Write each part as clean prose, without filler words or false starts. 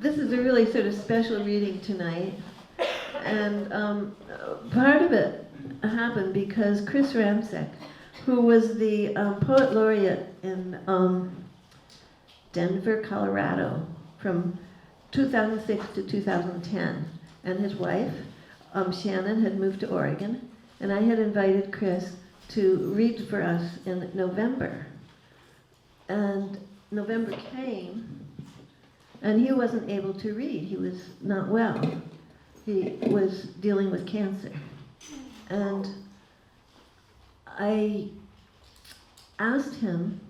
this is a really sort of special reading tonight, and part of it happened because Chris Ranksick, who was the poet laureate in Denver, Colorado, from 2006 to 2010, and his wife, Shannon, had moved to Oregon, and I had invited Chris to read for us in November. And November came, and he wasn't able to read. He was not well. He was dealing with cancer. And I asked him,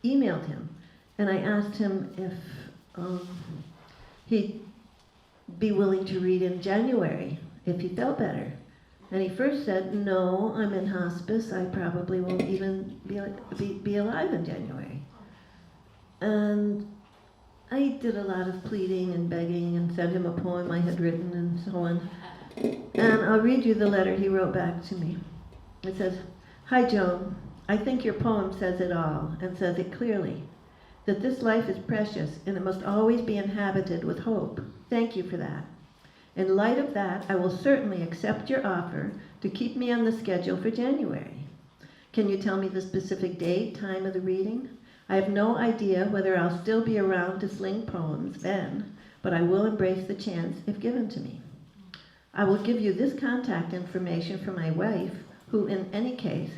emailed him, and I asked him if he'd be willing to read in January if he felt better. And he first said, no, I'm in hospice. I probably won't even be alive in January. And I did a lot of pleading and begging and sent him a poem I had written and so on. And I'll read you the letter he wrote back to me. It says, "Hi, Joan. I think your poem says it all and says it clearly, that this life is precious and it must always be inhabited with hope. Thank you for that. In light of that, I will certainly accept your offer to keep me on the schedule for January. Can you tell me the specific date, time of the reading? I have no idea whether I'll still be around to sling poems then, but I will embrace the chance if given to me. I will give you this contact information for my wife, who in any case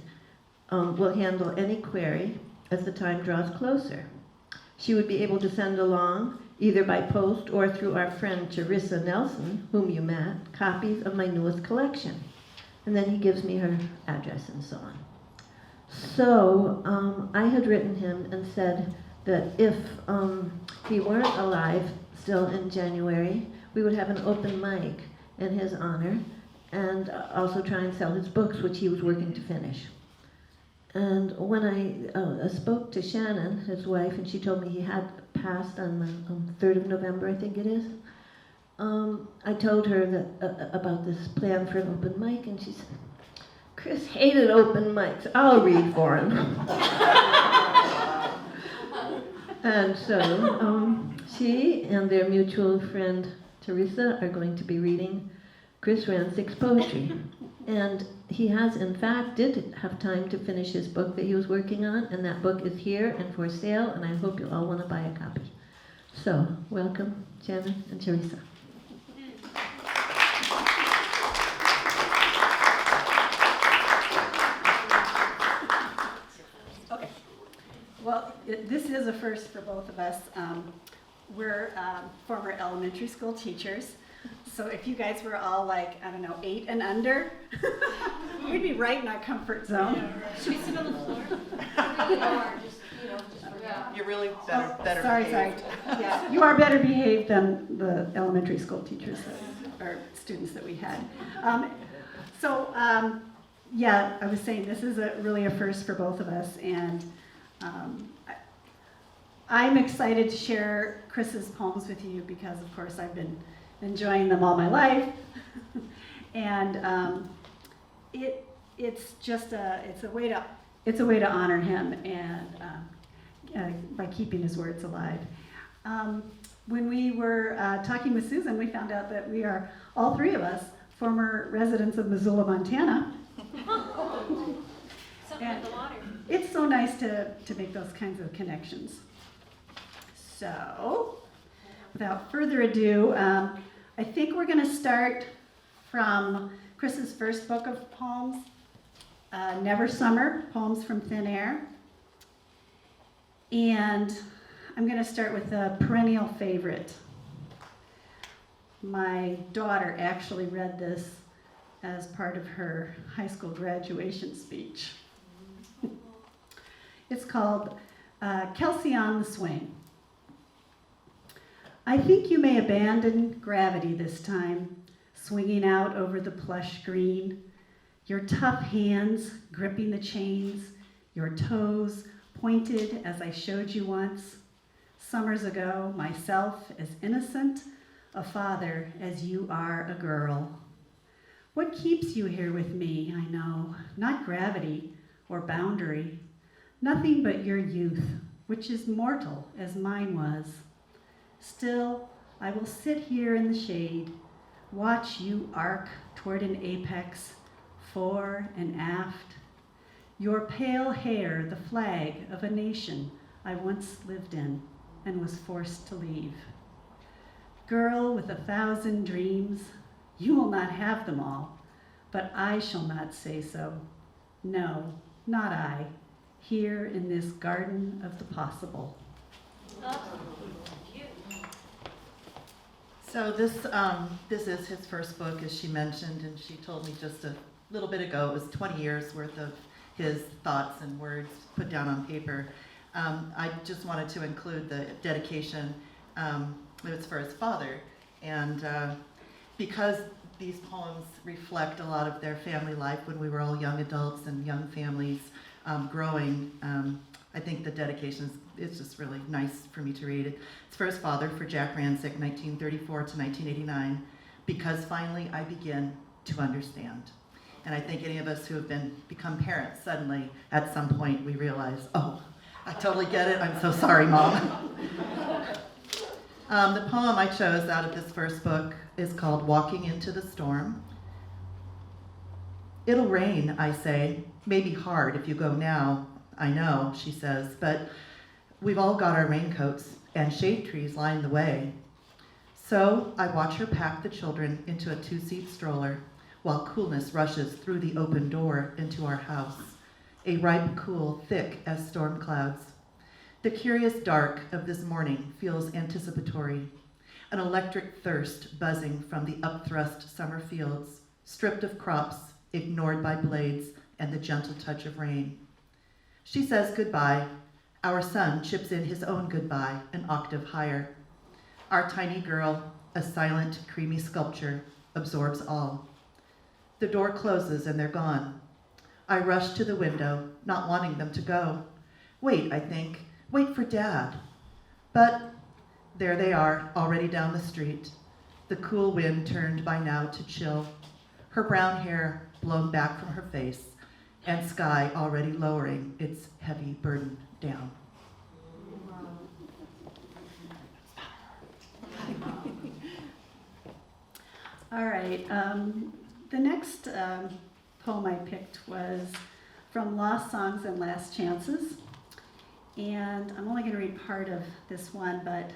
will handle any query as the time draws closer. She would be able to send along, either by post or through our friend Teresa Nelson, whom you met, copies of my newest collection." And then he gives me her address and so on. So I had written him and said that if he weren't alive still in January, we would have an open mic in his honor and also try and sell his books, which he was working to finish. And when I spoke to Shannon, his wife, and she told me he had passed on the 3rd of November, I think it is, I told her that about this plan for an open mic, and she said, "Chris hated open mics. I'll read for him." And so she and their mutual friend Teresa are going to be reading Chris Ranksick's poetry. And he has, in fact, did have time to finish his book that he was working on, and that book is here and for sale, and I hope you all want to buy a copy. So, welcome, Shannon and Teresa. Okay. Well, this is a first for both of us. We're former elementary school teachers. So if you guys were all like, I don't know, 8 and under, we'd be right in our comfort zone. Yeah, right. Should we sit on the floor? You're really better Sorry. behaved. Yeah, you are better behaved than the elementary school teachers or students that we had. Yeah, I was saying this is really a first for both of us, and I'm excited to share Chris's poems with you because, of course, I've been enjoying them all my life, and it's a way to honor him and by keeping his words alive. When we were talking with Susan, we found out that we are all three of us former residents of Missoula, Montana. Something like the water. It's so nice to make those kinds of connections. So, without further ado, I think we're going to start from Chris's first book of poems, Never Summer, Poems from Thin Air. And I'm going to start with a perennial favorite. My daughter actually read this as part of her high school graduation speech. It's called Kelsey on the Swing. I think you may abandon gravity this time, swinging out over the plush green, your tough hands gripping the chains, your toes pointed as I showed you once, summers ago, myself as innocent, a father as you are a girl. What keeps you here with me, I know, not gravity or boundary, nothing but your youth, which is mortal as mine was. Still, I will sit here in the shade, watch you arc toward an apex, fore and aft. Your pale hair, the flag of a nation I once lived in and was forced to leave. Girl with 1,000 dreams, you will not have them all, but I shall not say so. No, not I, here in this garden of the possible. So this is his first book, as she mentioned, and she told me just a little bit ago it was 20 years worth of his thoughts and words put down on paper. I just wanted to include the dedication. It was for his father, and because these poems reflect a lot of their family life when we were all young adults and young families growing, I think the dedication is just really nice for me to read. It's for his father, for Jack Ranksick, 1934 to 1989, because finally I begin to understand. And I think any of us who have become parents, suddenly at some point we realize, oh, I totally get it, I'm so sorry, Mom. The poem I chose out of this first book is called Walking into the Storm. It'll rain, I say, maybe hard if you go now, I know, she says, but we've all got our raincoats and shade trees line the way. So I watch her pack the children into a 2-seat stroller while coolness rushes through the open door into our house, a ripe cool thick as storm clouds. The curious dark of this morning feels anticipatory, an electric thirst buzzing from the upthrust summer fields, stripped of crops, ignored by blades and the gentle touch of rain. She says goodbye. Our son chips in his own goodbye, an octave higher. Our tiny girl, a silent, creamy sculpture, absorbs all. The door closes and they're gone. I rush to the window, not wanting them to go. Wait, I think. Wait for Dad. But there they are, already down the street. The cool wind turned by now to chill. Her brown hair blown back from her face, and sky already lowering its heavy burden down. All right, the next poem I picked was from Lost Songs and Last Chances. And I'm only going to read part of this one, but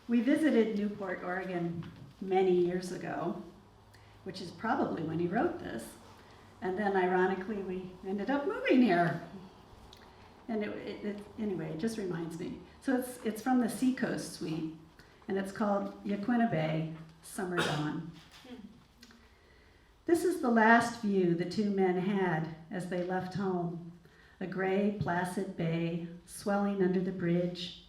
we visited Newport, Oregon many years ago, which is probably when he wrote this. And then ironically, we ended up moving here. And anyway, it just reminds me. So it's from the Seacoast Suite, and it's called Yaquina Bay, Summer Dawn. This is the last view the two men had as they left home. A gray, placid bay swelling under the bridge,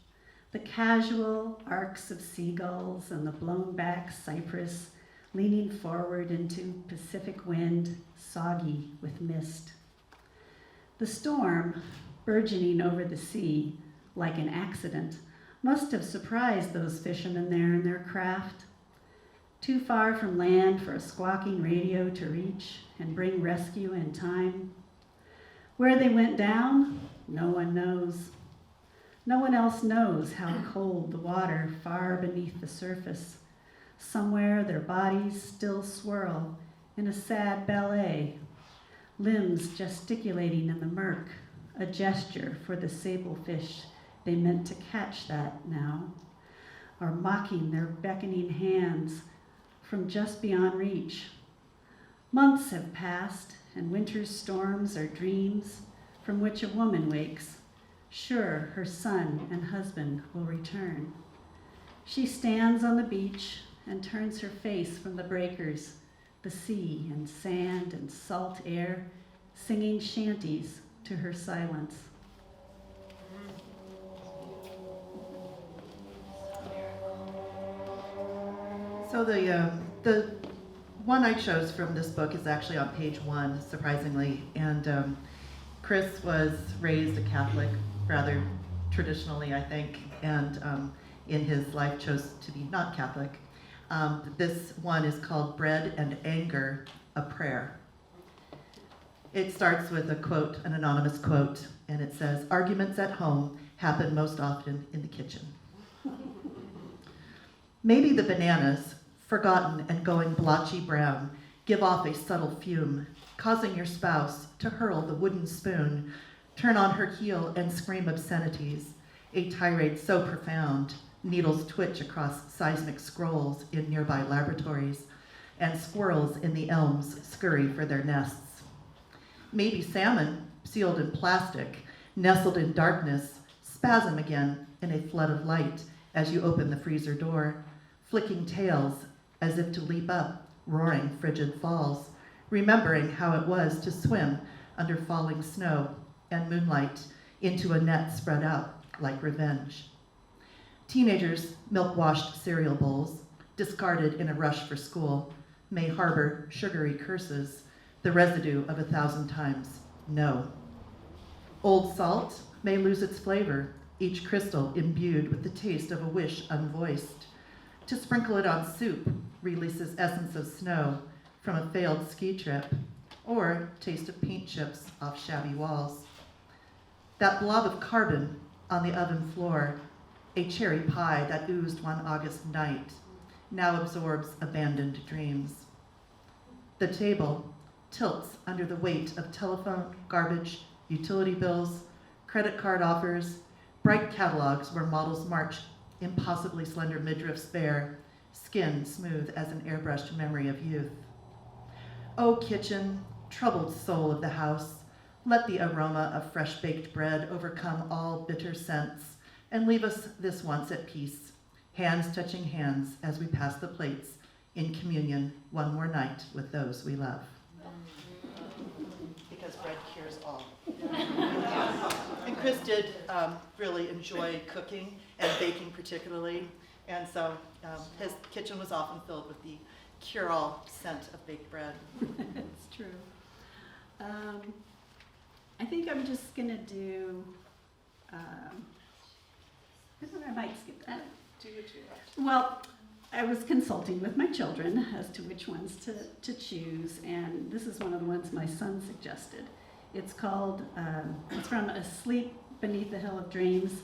the casual arcs of seagulls and the blown back cypress leaning forward into Pacific wind, soggy with mist. The storm, burgeoning over the sea like an accident, must have surprised those fishermen there in their craft. Too far from land for a squawking radio to reach and bring rescue in time. Where they went down, no one knows. No one else knows how cold the water far beneath the surface. Somewhere their bodies still swirl in a sad ballet, limbs gesticulating in the murk, a gesture for the sablefish they meant to catch that now, or mocking their beckoning hands from just beyond reach. Months have passed, and winter's storms are dreams from which a woman wakes, sure her son and husband will return. She stands on the beach and turns her face from the breakers, the sea and sand and salt air, singing shanties to her silence. So the one I chose from this book is actually on page 1, surprisingly, and Chris was raised a Catholic, rather traditionally, I think, and in his life chose to be not Catholic. This one is called Bread and Anger, a Prayer. It starts with a quote, an anonymous quote, and it says, "Arguments at home happen most often in the kitchen." Maybe the bananas, forgotten and going blotchy brown, give off a subtle fume, causing your spouse to hurl the wooden spoon, turn on her heel and scream obscenities, a tirade so profound, needles twitch across seismic scrolls in nearby laboratories, and squirrels in the elms scurry for their nests. Maybe salmon, sealed in plastic, nestled in darkness, spasm again in a flood of light as you open the freezer door, flicking tails as if to leap up, roaring frigid falls, remembering how it was to swim under falling snow and moonlight into a net spread out like revenge. Teenagers' milk-washed cereal bowls, discarded in a rush for school, may harbor sugary curses, the residue of 1,000 times no. Old salt may lose its flavor, each crystal imbued with the taste of a wish unvoiced. To sprinkle it on soup releases essence of snow from a failed ski trip, or taste of paint chips off shabby walls. That blob of carbon on the oven floor, a cherry pie that oozed one August night, now absorbs abandoned dreams. The table tilts under the weight of telephone, garbage, utility bills, credit card offers, bright catalogs where models march impossibly slender midriffs bare, skin smooth as an airbrushed memory of youth. O kitchen, troubled soul of the house, let the aroma of fresh-baked bread overcome all bitter scents and leave us this once at peace, hands touching hands as we pass the plates in communion one more night with those we love. Because bread cures all. And Chris did really enjoy cooking and baking particularly, and so his kitchen was often filled with the cure-all scent of baked bread. It's true. I think I'm just gonna do, I might skip that. Do you do Well, I was consulting with my children as to which ones to choose, and this is one of the ones my son suggested. It's called, it's from Asleep Beneath the Hill of Dreams,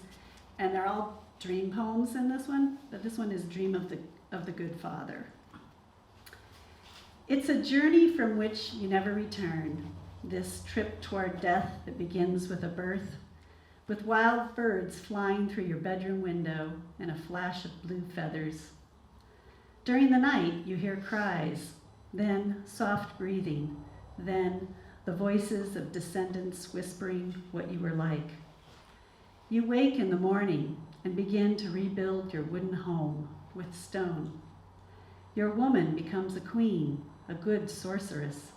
and they're all dream poems in this one, but this one is Dream of the Good Father. It's a journey from which you never return, this trip toward death that begins with a birth, with wild birds flying through your bedroom window and a flash of blue feathers. During the night, you hear cries, then soft breathing, then the voices of descendants whispering what you were like. You wake in the morning and begin to rebuild your wooden home with stone. Your woman becomes a queen, a good sorceress,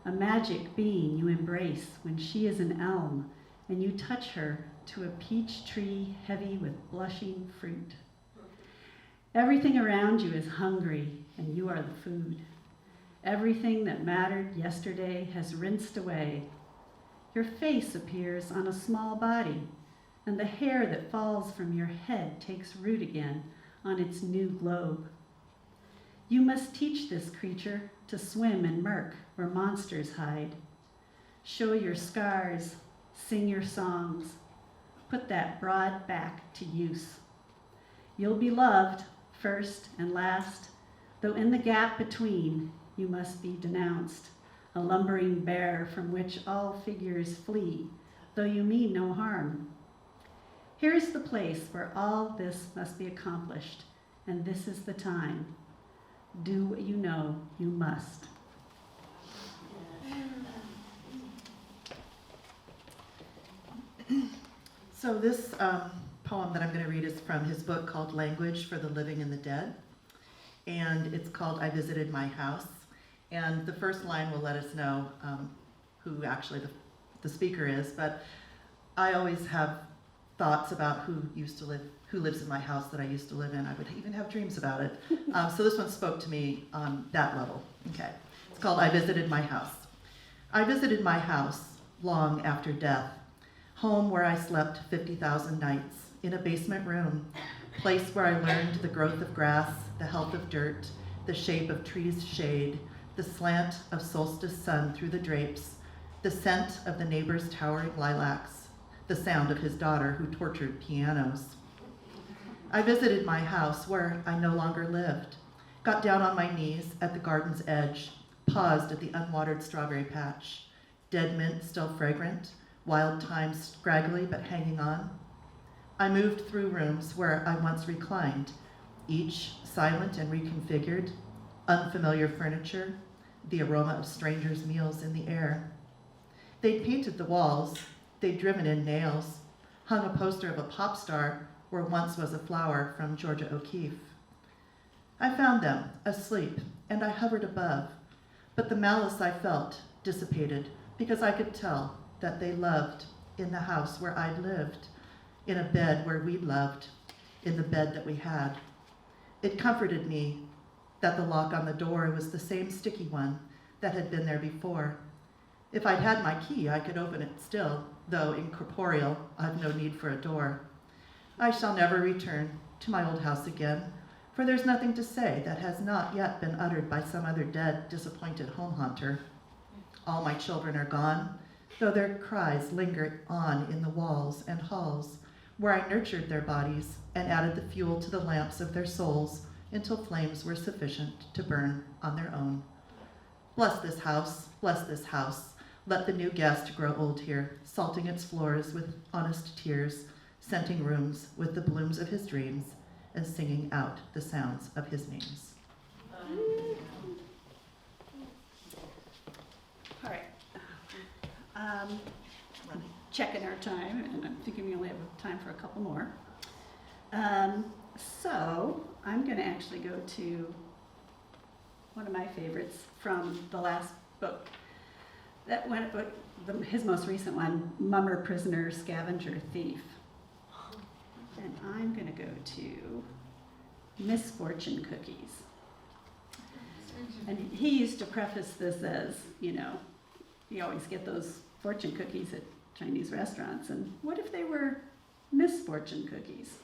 a magic being you embrace when she is an elm and you touch her to a peach tree heavy with blushing fruit. Everything around you is hungry and you are the food. Everything that mattered yesterday has rinsed away. Your face appears on a small body, and the hair that falls from your head takes root again on its new globe. You must teach this creature to swim in murk where monsters hide. Show your scars, sing your songs, put that broad back to use. You'll be loved first and last, though in the gap between you must be denounced, a lumbering bear from which all figures flee, though you mean no harm. Here is the place where all this must be accomplished, and this is the time. Do what you know you must. So this poem that I'm going to read is from his book called Language for the Living and the Dead, and it's called I Visited My House. And the first line will let us know who actually the speaker is, but I always have thoughts about who lives in my house that I used to live in. I would even have dreams about it. So this one spoke to me on that level. Okay, it's called I Visited My House. I visited my house long after death, home where I slept 50,000 nights, in a basement room, place where I learned the growth of grass, the health of dirt, the shape of trees' shade, the slant of solstice sun through the drapes, the scent of the neighbor's towering lilacs, the sound of his daughter who tortured pianos. I visited my house where I no longer lived, got down on my knees at the garden's edge, paused at the unwatered strawberry patch, dead mint still fragrant, wild thyme scraggly but hanging on. I moved through rooms where I once reclined, each silent and reconfigured, unfamiliar furniture, the aroma of strangers' meals in the air. They'd painted the walls, they'd driven in nails, hung a poster of a pop star where once was a flower from Georgia O'Keeffe. I found them, asleep, and I hovered above, but the malice I felt dissipated because I could tell that they loved in the house where I'd lived, in a bed where we'd loved, in the bed that we had. It comforted me that the lock on the door was the same sticky one that had been there before. If I'd had my key, I could open it still, though incorporeal, I've no need for a door. I shall never return to my old house again, for there's nothing to say that has not yet been uttered by some other dead, disappointed home haunter. All my children are gone, though their cries linger on in the walls and halls, where I nurtured their bodies and added the fuel to the lamps of their souls until flames were sufficient to burn on their own. Bless this house, bless this house. Let the new guest grow old here, salting its floors with honest tears, scenting rooms with the blooms of his dreams, and singing out the sounds of his names. All right. Checking our time, and I'm thinking we only have time for a couple more. So I'm going to actually go to one of my favorites from the last book. That went, his most recent one, Mummer, Prisoner, Scavenger, Thief. And I'm going to go to Misfortune Cookies. And he used to preface this as, you always get those fortune cookies at Chinese restaurants, and what if they were misfortune cookies?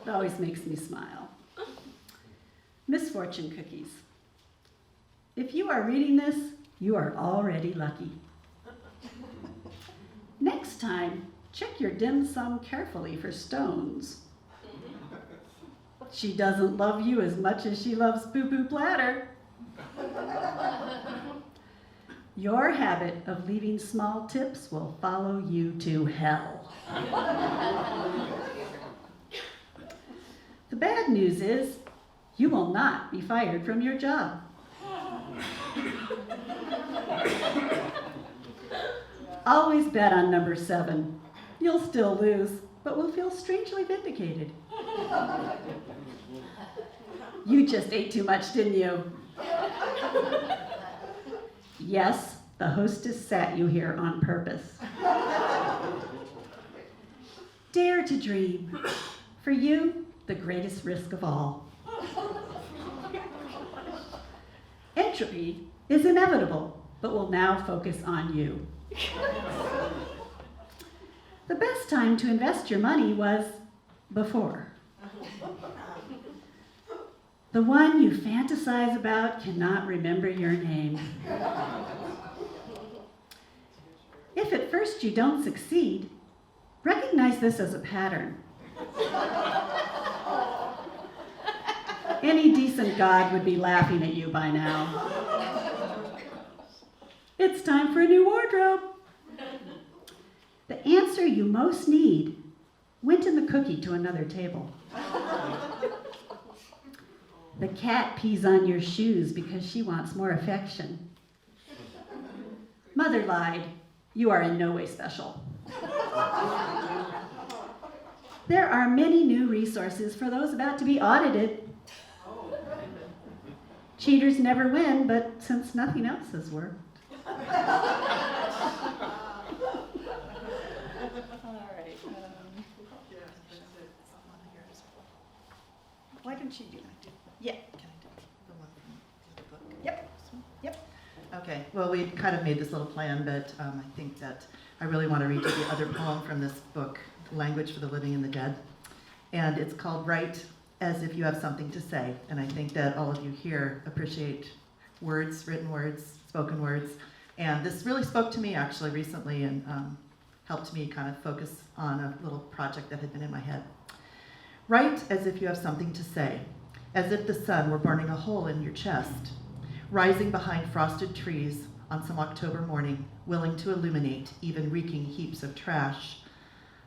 It always makes me smile. Misfortune cookies. If you are reading this, you are already lucky. Next time, check your dim sum carefully for stones. She doesn't love you as much as she loves poo-poo platter. Your habit of leaving small tips will follow you to hell. The bad news is, you will not be fired from your job. Always bet on number 7. You'll still lose, but will feel strangely vindicated. You just ate too much, didn't you? Yes, the hostess sat you here on purpose. Dare to dream. For you, the greatest risk of all. Entropy is inevitable, but will now focus on you. The best time to invest your money was before. The one you fantasize about cannot remember your name. If at first you don't succeed, recognize this as a pattern. Any decent God would be laughing at you by now. It's time for a new wardrobe. The answer you most need went in the cookie to another table. The cat pees on your shoes because she wants more affection. Mother lied. You are in no way special. There are many new resources for those about to be audited. Cheaters never win, but since nothing else has worked. All right. Why don't you do that? Yeah. Can I do the one from the other book? Yep. This one? Yep. Okay, well, we kind of made this little plan, but I think that I really want to read you the other poem from this book, Language for the Living and the Dead. And it's called Write as If You Have Something to Say. And I think that all of you here appreciate words, written words, spoken words. And this really spoke to me actually recently and helped me kind of focus on a little project that had been in my head. Write as if you have something to say, as if the sun were burning a hole in your chest, rising behind frosted trees on some October morning, willing to illuminate even reeking heaps of trash.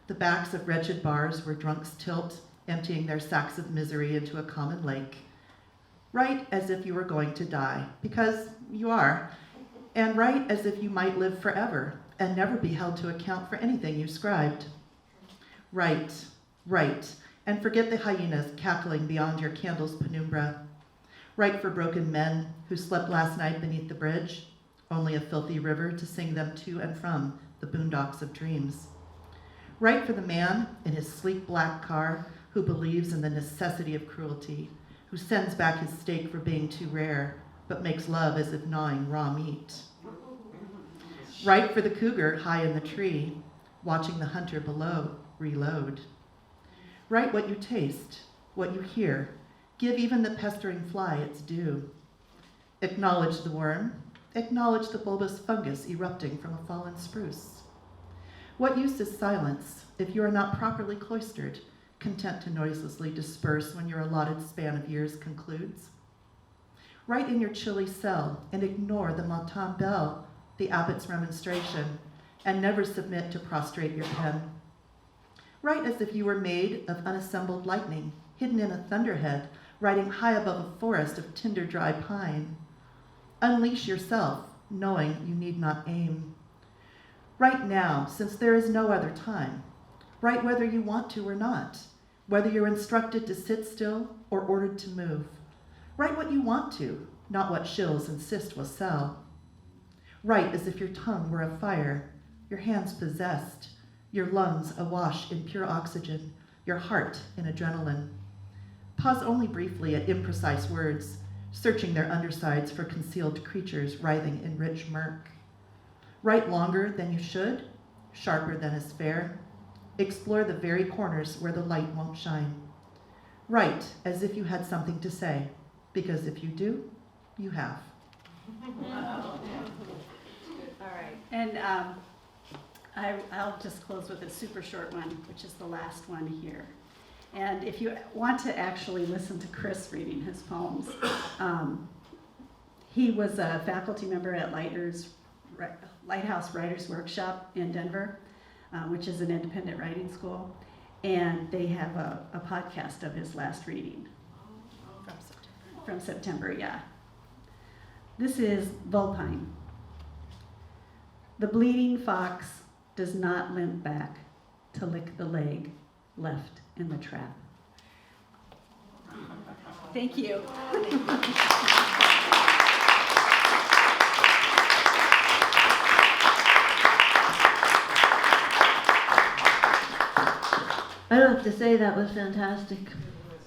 The backs of wretched bars where drunks tilt, emptying their sacks of misery into a common lake. Write as if you were going to die, because you are, and write as if you might live forever and never be held to account for anything you scribed. Write, write, and forget the hyenas cackling beyond your candle's penumbra. Write for broken men who slept last night beneath the bridge, only a filthy river to sing them to and from the boondocks of dreams. Write for the man in his sleek black car who believes in the necessity of cruelty, who sends back his steak for being too rare, but makes love as if gnawing raw meat. Write for the cougar high in the tree, watching the hunter below reload. Write what you taste, what you hear. Give even the pestering fly its due. Acknowledge the worm. Acknowledge the bulbous fungus erupting from a fallen spruce. What use is silence if you are not properly cloistered, content to noiselessly disperse when your allotted span of years concludes? Write in your chilly cell and ignore the matin bell, the abbot's remonstration, and never submit to prostrate your pen. Write as if you were made of unassembled lightning, hidden in a thunderhead, riding high above a forest of tinder dry pine. Unleash yourself, knowing you need not aim. Write now, since there is no other time. Write whether you want to or not, whether you're instructed to sit still or ordered to move. Write what you want to, not what shills insist will sell. Write as if your tongue were a fire, your hands possessed, your lungs awash in pure oxygen, your heart in adrenaline. Pause only briefly at imprecise words, searching their undersides for concealed creatures writhing in rich murk. Write longer than you should, sharper than is fair. Explore the very corners where the light won't shine. Write as if you had something to say, because if you do, you have. All right. And I'll just close with a super short one, which is the last one here. And if you want to actually listen to Chris reading his poems, he was a faculty member at Lighthouse Writers Workshop in Denver, which is an independent writing school. And they have a podcast of his last reading. From September, yeah. This is Vulpine. The bleeding fox does not limp back to lick the leg left in the trap. Thank you. I don't have to say that was fantastic.